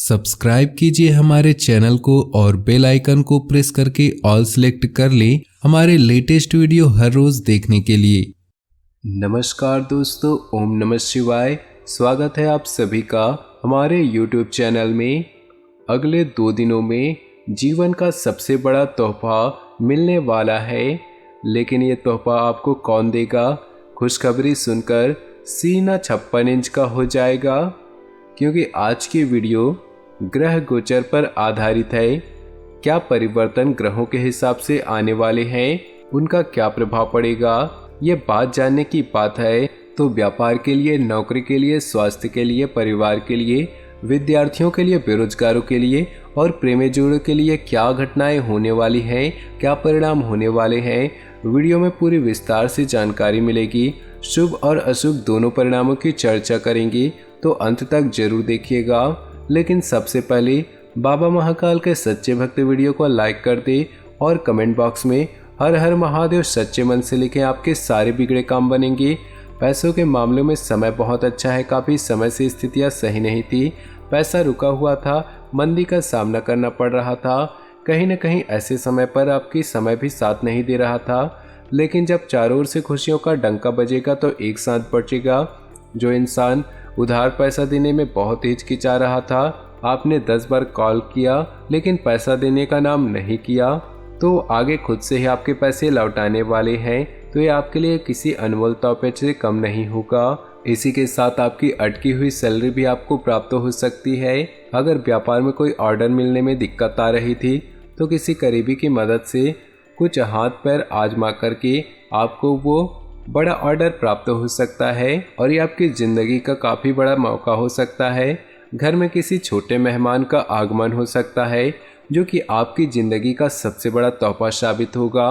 Subscribe कीजिए हमारे channel को और बेल आइकन को प्रेस करके ऑल सेलेक्ट कर लें हमारे लेटेस्ट वीडियो हर रोज देखने के लिए। नमस्कार दोस्तों, ओम नमः शिवाय। स्वागत है आप सभी का हमारे YouTube चैनल में। अगले 2 दिनों में जीवन का सबसे बड़ा तोहफा मिलने वाला है, लेकिन ये तोहफा आपको कौन देगा? खुशखबरी सुनकर सीना 56 इंच का हो जाएगा, क्योंकि आज की वीडियो ग्रह गोचर पर आधारित है। क्या परिवर्तन ग्रहों के हिसाब से आने वाले हैं, उनका क्या प्रभाव पड़ेगा, ये बात जानने की बात है। तो व्यापार के लिए, नौकरी के लिए, स्वास्थ्य के लिए, परिवार के लिए, विद्यार्थियों के लिए, बेरोजगारों के लिए और प्रेमी जोड़ों के लिए क्या घटनाएं होने वाली हैं, क्या परिणाम होने वाले हैं, वीडियो में पूरी विस्तार से जानकारी मिलेगी। शुभ और अशुभ दोनों परिणामों की चर्चा करेंगे, तो अंत तक जरूर देखिएगा। लेकिन सबसे पहले बाबा महाकाल के सच्चे भक्त वीडियो को लाइक कर दे और कमेंट बॉक्स में हर हर महादेव सच्चे मन से लिखें। आपके सारे बिगड़े काम बनेंगे। पैसों के मामले में समय बहुत अच्छा है। काफ़ी समय से स्थितियां सही नहीं थी, पैसा रुका हुआ था, मंदी का सामना करना पड़ रहा था। कहीं न कहीं ऐसे समय पर आपकी समय भी साथ नहीं दे रहा था, लेकिन जब चारों ओर से खुशियों का डंका बजेगा तो एक साथ बचेगा। जो इंसान उधार पैसा देने में बहुत हिचकिचा रहा था, आपने 10 बार कॉल किया लेकिन पैसा देने का नाम नहीं किया, तो आगे खुद से ही आपके पैसे लौटाने वाले हैं। तो ये आपके लिए किसी अनमोल तोहफे से कम नहीं होगा। इसी के साथ आपकी अटकी हुई सैलरी भी आपको प्राप्त हो सकती है। अगर व्यापार में कोई ऑर्डर मिलने में दिक्कत आ रही थी, तो किसी करीबी की मदद से कुछ हाथ पैर आजमा करके आपको वो बड़ा ऑर्डर प्राप्त हो सकता है और ये आपकी ज़िंदगी का काफ़ी बड़ा मौका हो सकता है। घर में किसी छोटे मेहमान का आगमन हो सकता है, जो कि आपकी ज़िंदगी का सबसे बड़ा तोहफा साबित होगा।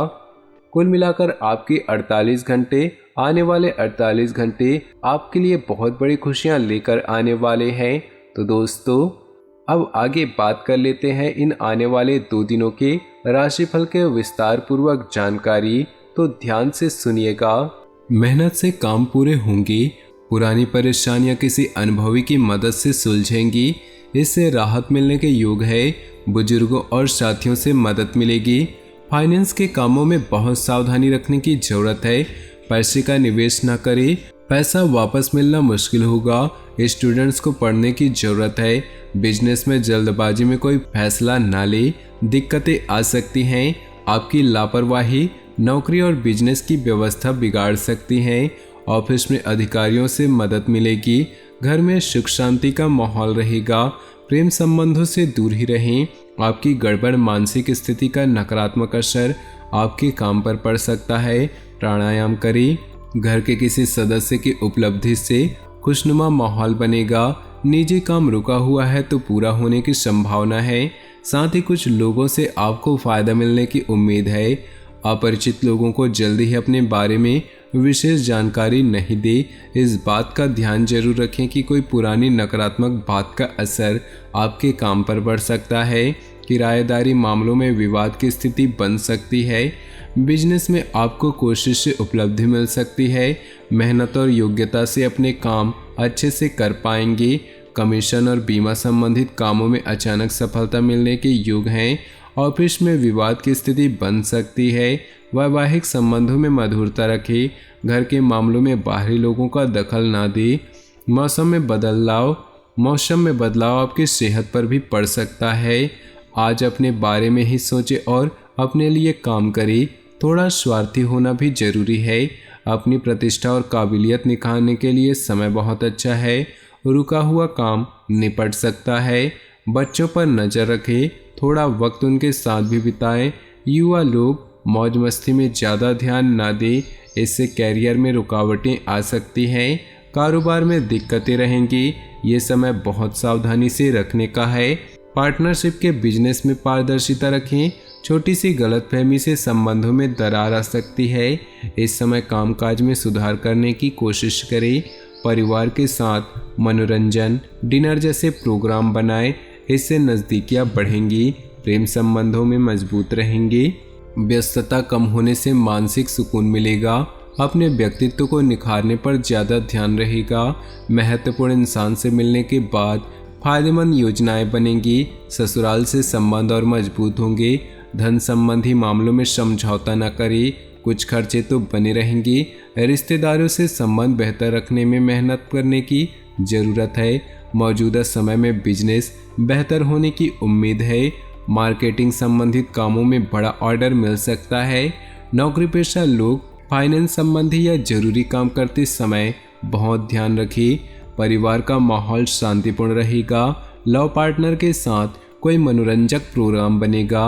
कुल मिलाकर आपकी 48 घंटे, आने वाले 48 घंटे आपके लिए बहुत बड़ी खुशियां लेकर आने वाले हैं। तो दोस्तों, अब आगे बात कर लेते हैं इन आने वाले 2 दिनों के राशिफल के विस्तार पूर्वक जानकारी, तो ध्यान से सुनिएगा। मेहनत से काम पूरे होंगे। पुरानी परेशानियां किसी अनुभवी की मदद से सुलझेंगी, इससे राहत मिलने के योग है। बुजुर्गों और साथियों से मदद मिलेगी। फाइनेंस के कामों में बहुत सावधानी रखने की जरूरत है। पैसे का निवेश न करें, पैसा वापस मिलना मुश्किल होगा। स्टूडेंट्स को पढ़ने की जरूरत है। बिजनेस में जल्दबाजी में कोई फैसला न ले, दिक्कतें आ सकती हैं। आपकी लापरवाही नौकरी और बिजनेस की व्यवस्था बिगाड़ सकती हैं। ऑफिस में अधिकारियों से मदद मिलेगी। घर में सुख शांति का माहौल रहेगा। प्रेम संबंधों से दूर ही रहें। आपकी गड़बड़ मानसिक स्थिति का नकारात्मक असर आपके काम पर पड़ सकता है। प्राणायाम करें। घर के किसी सदस्य की उपलब्धि से खुशनुमा माहौल बनेगा। निजी काम रुका हुआ है तो पूरा होने की संभावना है। साथ ही कुछ लोगों से आपको फायदा मिलने की उम्मीद है। अपरिचित लोगों को जल्दी ही अपने बारे में विशेष जानकारी नहीं दे। इस बात का ध्यान जरूर रखें कि कोई पुरानी नकारात्मक बात का असर आपके काम पर बढ़ सकता है। किराएदारी मामलों में विवाद की स्थिति बन सकती है। बिजनेस में आपको कोशिश से उपलब्धि मिल सकती है। मेहनत और योग्यता से अपने काम अच्छे से कर पाएंगे। कमीशन और बीमा संबंधित कामों में अचानक सफलता मिलने के योग हैं। ऑफिस में विवाद की स्थिति बन सकती है। वैवाहिक संबंधों में मधुरता रखें। घर के मामलों में बाहरी लोगों का दखल ना दे। मौसम में बदलाव आपकी सेहत पर भी पड़ सकता है। आज अपने बारे में ही सोचें और अपने लिए काम करें। थोड़ा स्वार्थी होना भी जरूरी है। अपनी प्रतिष्ठा और काबिलियत निखारने के लिए समय बहुत अच्छा है। रुका हुआ काम निपट सकता है। बच्चों पर नज़र रखें। थोड़ा वक्त उनके साथ भी बिताएं। युवा लोग मौज मस्ती में ज़्यादा ध्यान ना दें, इससे कैरियर में रुकावटें आ सकती हैं। कारोबार में दिक्कतें रहेंगी। ये समय बहुत सावधानी से रखने का है। पार्टनरशिप के बिजनेस में पारदर्शिता रखें। छोटी सी गलतफहमी से संबंधों में दरार आ सकती है। इस समय कामकाज में सुधार करने की कोशिश करें। परिवार के साथ मनोरंजन, डिनर जैसे प्रोग्राम बनाएं, इससे नज़दीकियां बढ़ेंगी। प्रेम संबंधों में मजबूत रहेंगे। व्यस्तता कम होने से मानसिक सुकून मिलेगा। अपने व्यक्तित्व को निखारने पर ज़्यादा ध्यान रहेगा। महत्वपूर्ण इंसान से मिलने के बाद फायदेमंद योजनाएं बनेंगी। ससुराल से संबंध और मजबूत होंगे। धन संबंधी मामलों में समझौता न करें, कुछ खर्चे तो बने रहेंगे। रिश्तेदारों से संबंध बेहतर रखने में मेहनत करने की जरूरत है। मौजूदा समय में बिजनेस बेहतर होने की उम्मीद है। मार्केटिंग संबंधित कामों में बड़ा ऑर्डर मिल सकता है। नौकरी पेशा लोग फाइनेंस संबंधी या जरूरी काम करते समय बहुत ध्यान रखें। परिवार का माहौल शांतिपूर्ण रहेगा। लव पार्टनर के साथ कोई मनोरंजक प्रोग्राम बनेगा।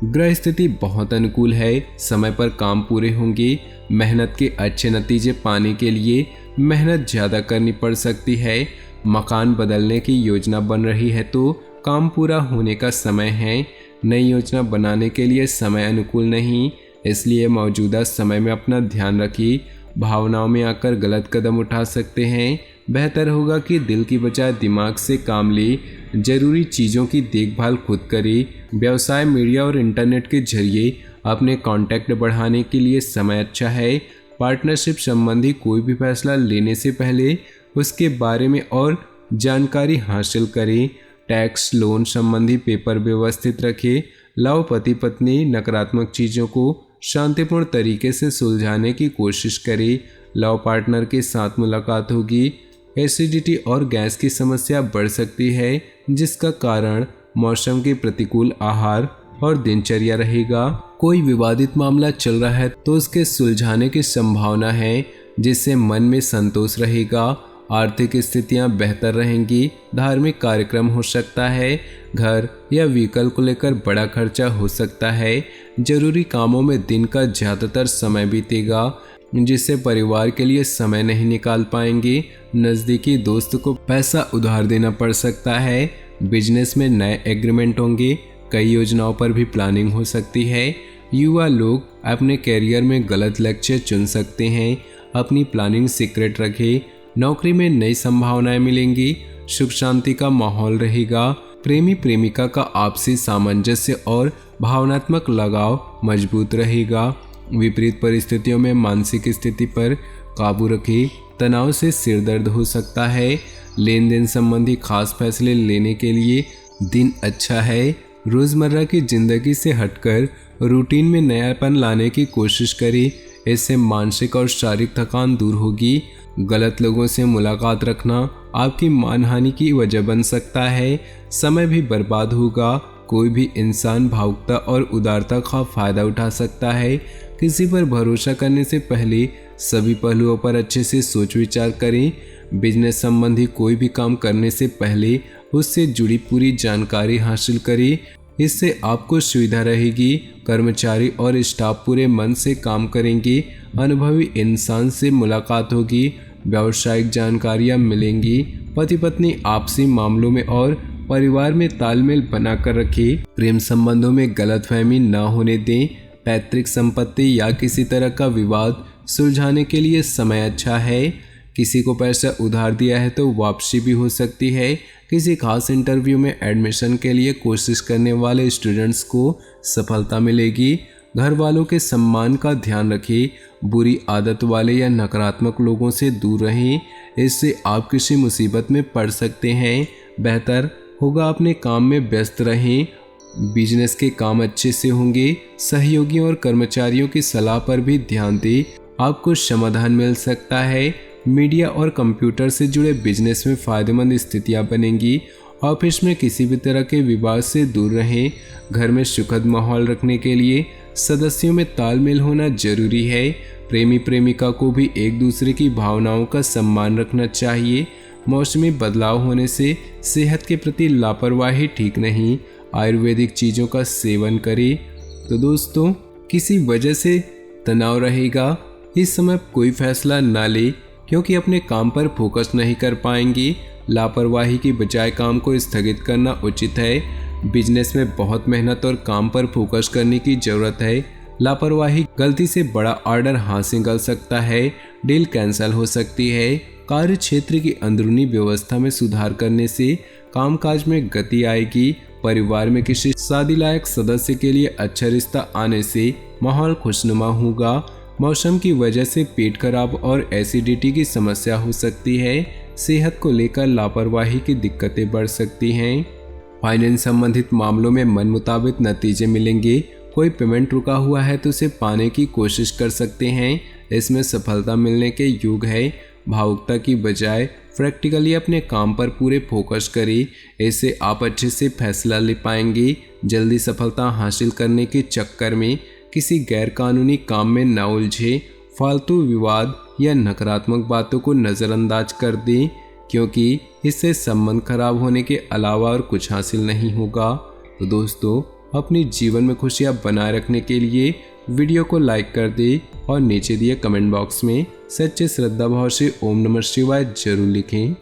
ग्रह स्थिति बहुत अनुकूल है। समय पर काम पूरे होंगे। मेहनत के अच्छे नतीजे पाने के लिए मेहनत ज़्यादा करनी पड़ सकती है। मकान बदलने की योजना बन रही है तो काम पूरा होने का समय है। नई योजना बनाने के लिए समय अनुकूल नहीं, इसलिए मौजूदा समय में अपना ध्यान रखिए। भावनाओं में आकर गलत कदम उठा सकते हैं। बेहतर होगा कि दिल की बजाय दिमाग से काम ले। जरूरी चीज़ों की देखभाल खुद करें। व्यवसाय, मीडिया और इंटरनेट के जरिए अपने कॉन्टैक्ट बढ़ाने के लिए समय अच्छा है। पार्टनरशिप संबंधी कोई भी फैसला लेने से पहले उसके बारे में और जानकारी हासिल करें। टैक्स, लोन संबंधी पेपर व्यवस्थित रखें। लव पति पत्नी नकारात्मक चीज़ों को शांतिपूर्ण तरीके से सुलझाने की कोशिश करें। लव पार्टनर के साथ मुलाकात होगी। एसिडिटी और गैस की समस्या बढ़ सकती है, जिसका कारण मौसम के प्रतिकूल आहार और दिनचर्या रहेगा। कोई विवादित मामला चल रहा है तो उसके सुलझाने की संभावना है, जिससे मन में संतोष रहेगा। आर्थिक स्थितियां बेहतर रहेंगी। धार्मिक कार्यक्रम हो सकता है। घर या व्हीकल को लेकर बड़ा खर्चा हो सकता है। जरूरी कामों में दिन का ज़्यादातर समय बीतेगा, जिससे परिवार के लिए समय नहीं निकाल पाएंगे। नज़दीकी दोस्त को पैसा उधार देना पड़ सकता है। बिजनेस में नए एग्रीमेंट होंगे। कई योजनाओं पर भी प्लानिंग हो सकती है। युवा लोग अपने कैरियर में गलत लक्ष्य चुन सकते हैं। अपनी प्लानिंग सीक्रेट रखें। नौकरी में नई संभावनाएं मिलेंगी। सुख शांति का माहौल रहेगा। प्रेमी प्रेमिका का आपसी सामंजस्य और भावनात्मक लगाव मजबूत रहेगा। विपरीत परिस्थितियों में मानसिक स्थिति पर काबू रखें। तनाव से सिर दर्द हो सकता है। लेन देन संबंधी खास फैसले लेने के लिए दिन अच्छा है। रोज़मर्रा की जिंदगी से हटकर रूटीन में नयापन लाने की कोशिश करें। इससे मानसिक और शारीरिक थकान दूर होगी। गलत लोगों से मुलाकात रखना आपकी मानहानि की वजह बन सकता है। समय भी बर्बाद होगा। कोई भी इंसान भावुकता और उदारता का फायदा उठा सकता है। किसी पर भरोसा करने से पहले सभी पहलुओं पर अच्छे से सोच विचार करें। बिजनेस संबंधी कोई भी काम करने से पहले उससे जुड़ी पूरी जानकारी हासिल करें। इससे आपको सुविधा रहेगी। कर्मचारी और स्टाफ पूरे मन से काम करेंगे। अनुभवी इंसान से मुलाकात होगी। व्यावसायिक जानकारियाँ मिलेंगी। पति पत्नी आपसी मामलों में और परिवार में तालमेल बनाकर रखें। प्रेम संबंधों में गलतफहमी न होने दें। पैतृक संपत्ति या किसी तरह का विवाद सुलझाने के लिए समय अच्छा है। किसी को पैसा उधार दिया है तो वापसी भी हो सकती है। किसी खास इंटरव्यू में एडमिशन के लिए कोशिश करने वाले स्टूडेंट्स को सफलता मिलेगी। घर वालों के सम्मान का ध्यान रखें। बुरी आदत वाले या नकारात्मक लोगों से दूर रहें, इससे आप किसी मुसीबत में पड़ सकते हैं। बेहतर होगा अपने काम में व्यस्त रहें। बिजनेस के काम अच्छे से होंगे। सहयोगियों और कर्मचारियों की सलाह पर भी ध्यान दें, आपको समाधान मिल सकता है। मीडिया और कंप्यूटर से जुड़े बिजनेस में फ़ायदेमंद स्थितियां बनेंगी। ऑफिस में किसी भी तरह के विवाद से दूर रहें। घर में सुखद माहौल रखने के लिए सदस्यों में तालमेल होना जरूरी है। प्रेमी प्रेमिका को भी एक दूसरे की भावनाओं का सम्मान रखना चाहिए। मौसमी बदलाव होने से सेहत के प्रति लापरवाही ठीक नहीं। आयुर्वेदिक चीज़ों का सेवन करें। तो दोस्तों, किसी वजह से तनाव रहेगा, इस समय कोई फैसला ना ले, क्योंकि अपने काम पर फोकस नहीं कर पाएंगी। लापरवाही की बजाय काम को स्थगित करना उचित है। बिजनेस में बहुत मेहनत और काम पर फोकस करने की ज़रूरत है। लापरवाही गलती से बड़ा ऑर्डर हाथ से निकल सकता है। डील कैंसिल हो सकती है। कार्य क्षेत्र की अंदरूनी व्यवस्था में सुधार करने से कामकाज में गति आएगी। परिवार में किसी शादी लायक सदस्य के लिए अच्छा रिश्ता आने से माहौल खुशनुमा होगा। मौसम की वजह से पेट खराब और एसिडिटी की समस्या हो सकती है। सेहत को लेकर लापरवाही की दिक्कतें बढ़ सकती हैं। फाइनेंस संबंधित मामलों में मन मुताबिक नतीजे मिलेंगे। कोई पेमेंट रुका हुआ है तो उसे पाने की कोशिश कर सकते हैं। इसमें सफलता मिलने के योग है। भावुकता की बजाय प्रैक्टिकली अपने काम पर पूरे फोकस करें, इससे आप अच्छे से फैसला ले पाएंगे। जल्दी सफलता हासिल करने के चक्कर में किसी गैरकानूनी काम में न उलझे। फालतू विवाद या नकारात्मक बातों को नज़रअंदाज कर दें, क्योंकि इससे संबंध खराब होने के अलावा और कुछ हासिल नहीं होगा। तो दोस्तों, अपने जीवन में खुशियां बनाए रखने के लिए वीडियो को लाइक कर दें और नीचे दिए कमेंट बॉक्स में सच्चे श्रद्धा भाव से ओम नमः शिवाय जरूर लिखें।